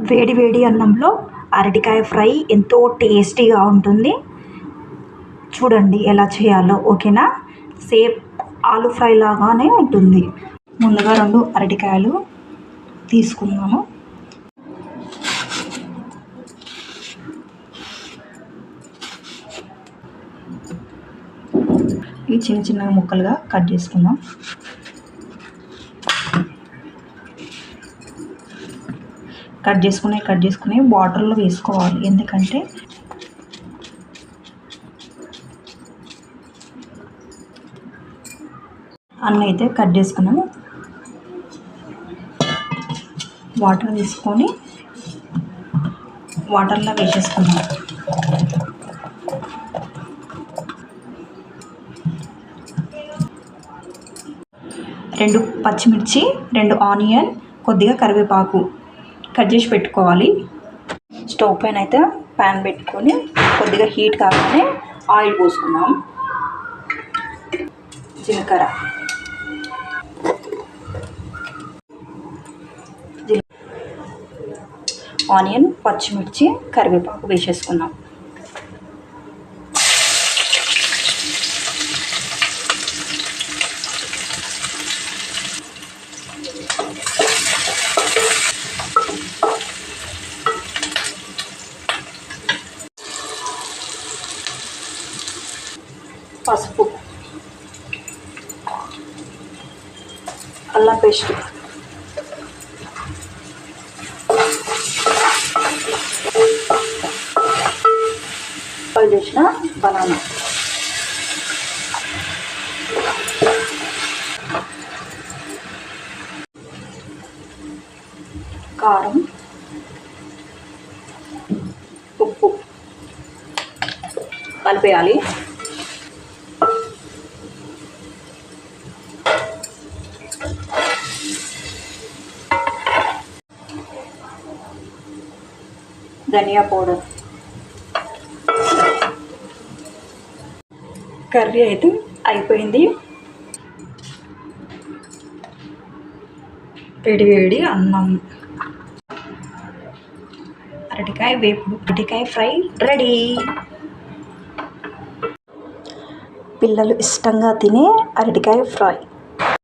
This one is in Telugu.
వేడి వేడి అన్నంలో అరటికాయ ఫ్రై ఎంతో టేస్టీగా ఉంటుంది. చూడండి ఎలా చేయాలో. ఓకేనా? సేమ్ ఆలు ఫ్రై లాగానే ఉంటుంది. ముందుగా 2 అరటికాయలు తీసుకున్నాము. ఇవి చిన్న చిన్న ముక్కలుగా కట్ చేసుకుందాం. కట్ చేసుకుని వాటర్లో వేసుకోవాలి. ఎందుకంటే అన్నీ అయితే కట్ చేసుకున్నాము. వాటర్ తీసుకొని వాటర్లో వేసేసుకున్నాం. రెండు పచ్చిమిర్చి, 2 ఆనియన్, కొద్దిగా కరివేపాకు కట్ చేసి పెట్టుకోవాలి. స్టవ్ పైన అయితే ప్యాన్ పెట్టుకొని కొద్దిగా హీట్ కాగానే ఆయిల్ పోసుకున్నాం. జీలకర్ర, ఆనియన్, పచ్చిమిర్చి, కరివేపాకు వేసేసుకున్నాం. పసుపు, అల్లం పేస్ట్, చేసిన బనానా, కారం, ఉప్పు కలిపేయాలి. ధనియా పౌడర్. కర్రీ అయితే అయిపోయింది. వేడి వేడి అన్నం, అరటికాయ వేపుడు, అరటికాయ ఫ్రై రెడీ. పిల్లలు ఇష్టంగా తినే అరటికాయ ఫ్రై.